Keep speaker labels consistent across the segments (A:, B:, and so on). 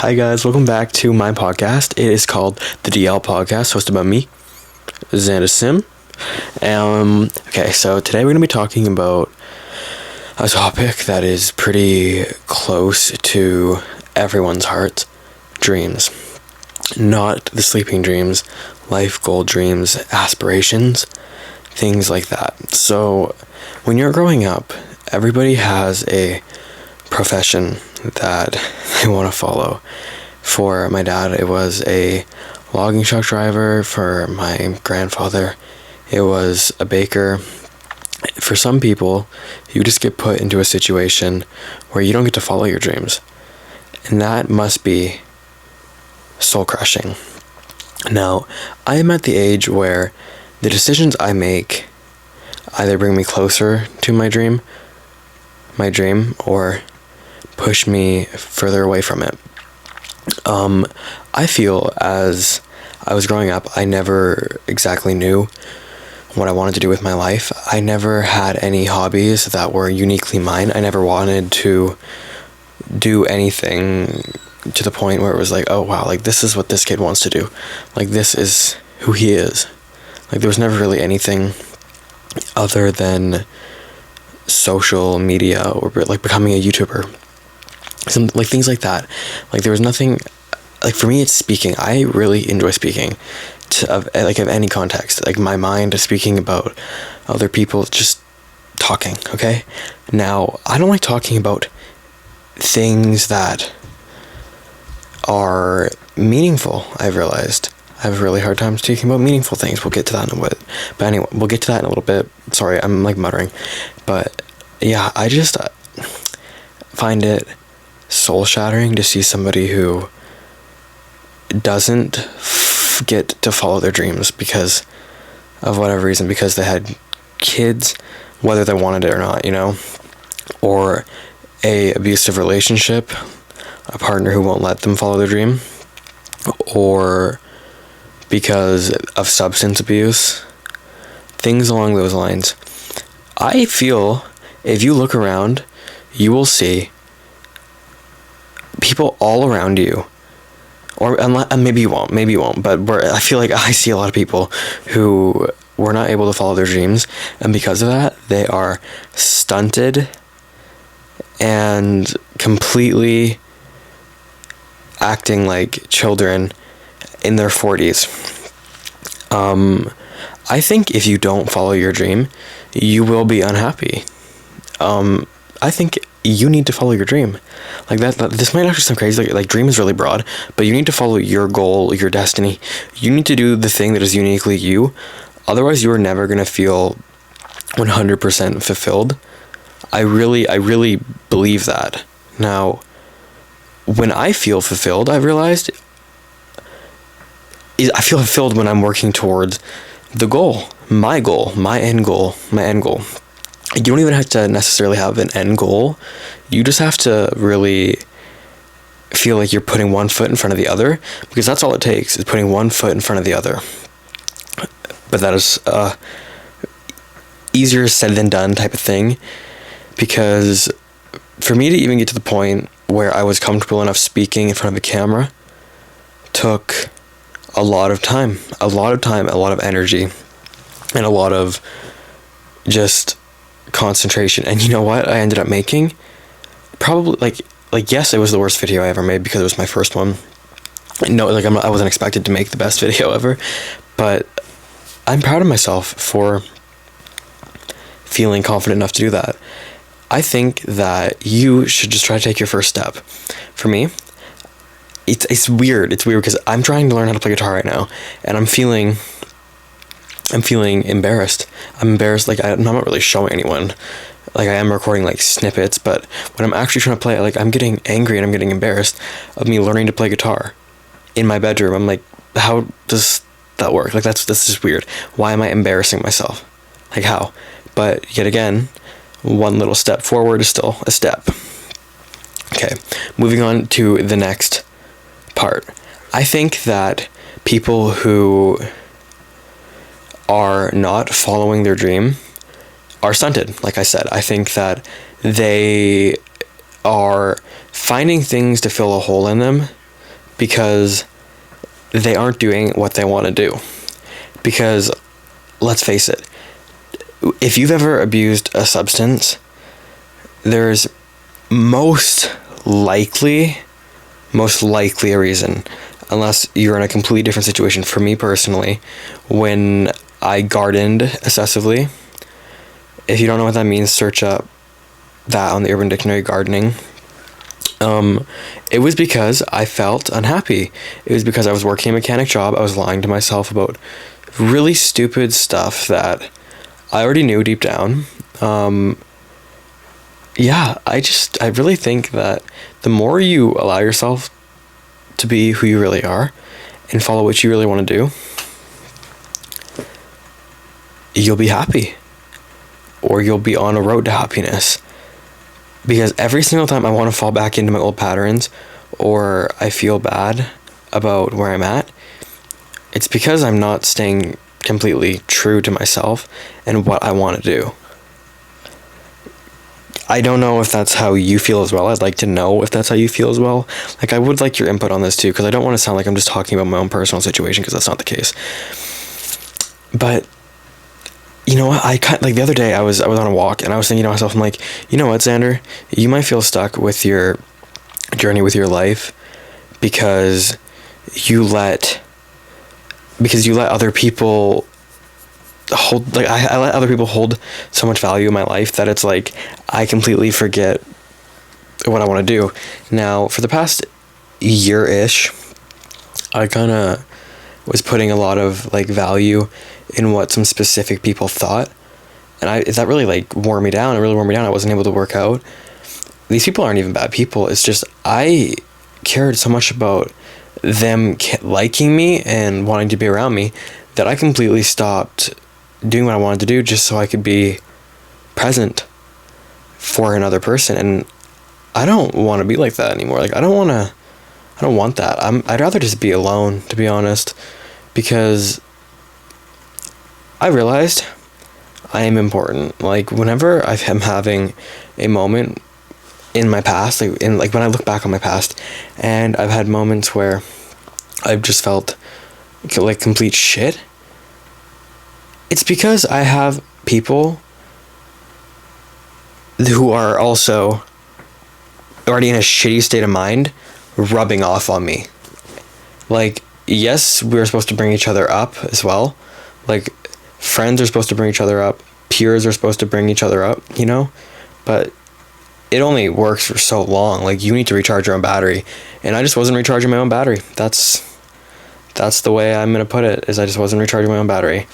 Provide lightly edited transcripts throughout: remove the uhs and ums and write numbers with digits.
A: Hi guys, welcome back to my podcast. It is called the DL Podcast, hosted by me, Xander Sim. Okay, so today we're going to be talking about a topic that is pretty close to everyone's heart: dreams. Not the sleeping dreams, life goal dreams, aspirations, things like that. So, when you're growing up, everybody has a profession that they want to follow. For my dad, it was a logging truck driver. For my grandfather, it was a baker. For some people, you just get put into a situation where you don't get to follow your dreams, and that must be soul crushing. Now, I am at the age where the decisions I make either bring me closer to my dream, or push me further away from it. I feel as I was growing up, I never exactly knew what I wanted to do with my life. I never had any hobbies that were uniquely mine. I never wanted to do anything to the point where it was like, oh wow, like this is what this kid wants to do. Like this is who he is. Like there was never really anything other than social media or like becoming a YouTuber. Some like things like that. Like there was nothing. Like for me, it's speaking. I really enjoy speaking of any context. Like my mind is speaking about other people, just talking. Okay. Now I don't like talking about things that are meaningful. I've realized I have a really hard time speaking about meaningful things. We'll get to that in a bit. But anyway, we'll get to that in a little bit. Sorry, I'm like muttering. But yeah, I just find it soul shattering to see somebody who doesn't get to follow their dreams because of whatever reason, because they had kids, whether they wanted it or not, or a abusive relationship, a partner who won't let them follow their dream, or because of substance abuse, things along those lines. I feel if you look around, you will see people all around you, or maybe you won't, but I feel like I see a lot of people who were not able to follow their dreams, and because of that, they are stunted and completely acting like children in their 40s. I think if you don't follow your dream, you will be unhappy. I think you need to follow your dream. Like that this might actually sound crazy, like dream is really broad, but you need to follow your goal, your destiny. You need to do the thing that is uniquely you. Otherwise, you are never going to feel 100% fulfilled. I really believe that. Now, when I feel fulfilled, I've realized I feel fulfilled when I'm working towards the goal, my end goal. You don't even have to necessarily have an end goal. You just have to really feel like you're putting one foot in front of the other, because that's all it takes, is putting one foot in front of the other. But that is easier said than done type of thing, because for me to even get to the point where I was comfortable enough speaking in front of a camera took a lot of time, a lot of energy, and a lot of just concentration. And you know what I ended up making? Probably like yes, it was the worst video I ever made because it was my first one. No, like I wasn't expected to make the best video ever, but I'm proud of myself for feeling confident enough to do that. I think that you should just try to take your first step. For me, it's weird because I'm trying to learn how to play guitar right now, and I'm feeling embarrassed. I'm embarrassed, like I'm not really showing anyone. Like I am recording like snippets, but when I'm actually trying to play it, like I'm getting angry and I'm getting embarrassed of me learning to play guitar in my bedroom. I'm like, how does that work? Like that's just weird. Why am I embarrassing myself? Like how? But yet again, one little step forward is still a step. Okay, moving on to the next part. I think that people who are not following their dream are stunted. Like I said, I think that they are finding things to fill a hole in them because they aren't doing what they want to do. Because, let's face it, if you've ever abused a substance, there's most likely a reason, unless you're in a completely different situation. For me personally, when I gardened excessively, if you don't know what that means, search up that on the Urban Dictionary, gardening. It was because I felt unhappy. It was because I was working a mechanic job. I was lying to myself about really stupid stuff that I already knew deep down. I really think that the more you allow yourself to be who you really are and follow what you really want to do, you'll be happy, or you'll be on a road to happiness. Because every single time I want to fall back into my old patterns, or I feel bad about where I'm at, it's because I'm not staying completely true to myself and what I want to do. I don't know if that's how you feel as well. I'd like to know if that's how you feel as well. Like, I would like your input on this too, because I don't want to sound like I'm just talking about my own personal situation, because that's not the case. But you know what, the other day I was on a walk, and I was thinking to myself, I'm like, you know what, Xander, you might feel stuck with your journey with your life because you let other people hold, like, I let other people hold so much value in my life that it's like I completely forget what I want to do. Now, for the past year-ish, I kind of was putting a lot of like value in what some specific people thought, and that really like wore me down. It really wore me down. I wasn't able to work out. These people aren't even bad people. It's just I cared so much about them liking me and wanting to be around me that I completely stopped doing what I wanted to do just so I could be present for another person. And I don't want to be like that anymore. Like, I don't want that. I'd rather just be alone, to be honest, because I realized I am important. Like, whenever I am having a moment in my past, like when I look back on my past, and I've had moments where I've just felt like complete shit, it's because I have people who are also already in a shitty state of mind rubbing off on me. Like, yes, we're supposed to bring each other up as well. Like, friends are supposed to bring each other up. Peers are supposed to bring each other up, you know? But it only works for so long. Like, you need to recharge your own battery. And I just wasn't recharging my own battery. That's the way I'm going to put it, is I just wasn't recharging my own battery.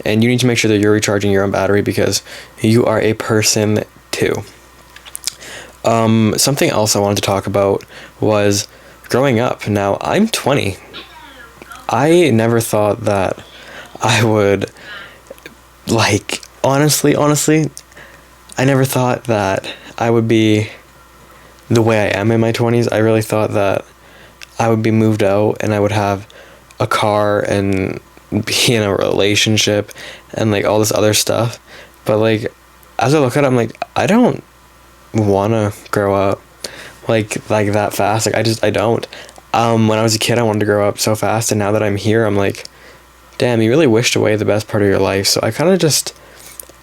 A: And you need to make sure that you're recharging your own battery, because you are a person too. Something else I wanted to talk about was growing up. Now, I'm 20. I never thought that I would, like, honestly, I never thought that I would be the way I am in my 20s. I really thought that I would be moved out and I would have a car and be in a relationship and like all this other stuff. But like, as I look at it, I'm like, I don't want to grow up like that fast. Like, I don't. When I was a kid, I wanted to grow up so fast, and now that I'm here, I'm like, damn, you really wished away the best part of your life. So I kind of just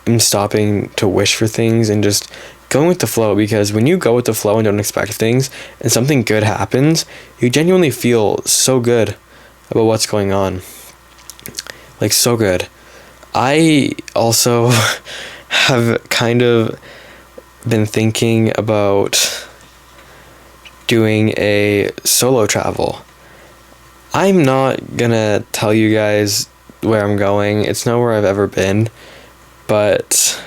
A: am stopping to wish for things and just going with the flow, because when you go with the flow and don't expect things and something good happens, you genuinely feel so good about what's going on. Like, so good. I also have kind of been thinking about doing a solo travel. I'm not gonna tell you guys where I'm going. It's nowhere I've ever been, but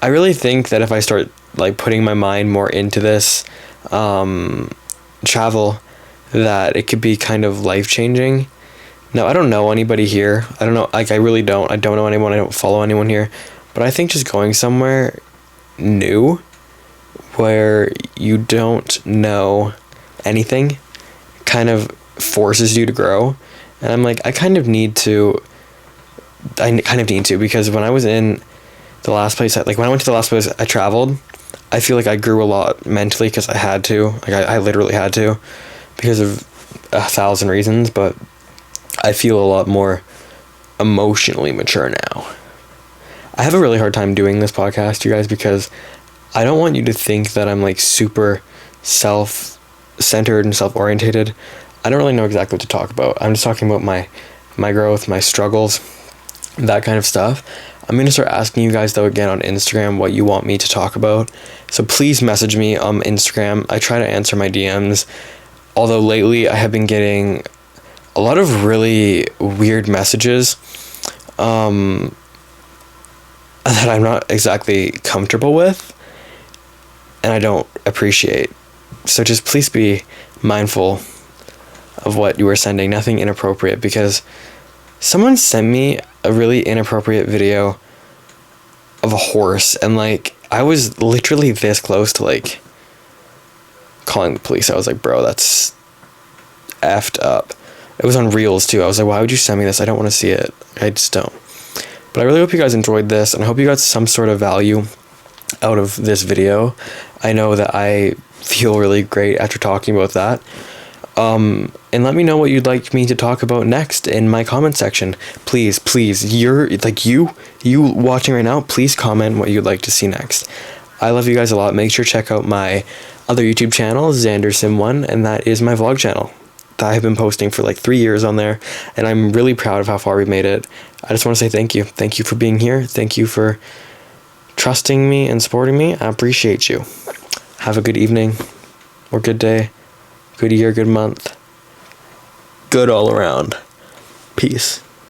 A: I really think that if I start like putting my mind more into this travel, that it could be kind of life-changing. Now, I don't know anybody here. I don't know, like, I really don't. I don't know anyone. I don't follow anyone here. But I think just going somewhere new where you don't know anything kind of forces you to grow. And I'm like, I kind of need to, because when I was in the last place, when I went to the last place I traveled, I feel like I grew a lot mentally because I had to. Like, I literally had to. because of 1,000 reasons, but I feel a lot more emotionally mature now. I have a really hard time doing this podcast, you guys, because I don't want you to think that I'm like super self-centered and self-orientated. I don't really know exactly what to talk about. I'm just talking about my growth, my struggles, that kind of stuff. I'm going to start asking you guys, though, again on Instagram, what you want me to talk about. So please message me on Instagram. I try to answer my DMs. Although lately I have been getting a lot of really weird messages that I'm not exactly comfortable with and I don't appreciate. So just please be mindful of what you are sending. Nothing inappropriate, because someone sent me a really inappropriate video of a horse, and like I was literally this close to like calling the police. I was like, bro, that's effed up. It was on Reels too. I was like, why would you send me this? I don't want to see it. I just don't. But I really hope you guys enjoyed this, and I hope you got some sort of value out of this video. I know that I feel really great after talking about that. And let me know what you'd like me to talk about next in my comment section. Please, you're like you watching right now, please comment what you'd like to see next. I love you guys a lot. Make sure to check out my other YouTube channel, XanderSim1, and that is my vlog channel that I've been posting for like 3 years on there, and I'm really proud of how far we've made it. I just want to say thank you. Thank you for being here. Thank you for trusting me and supporting me. I appreciate you. Have a good evening or good day, good year, good month, good all around. Peace.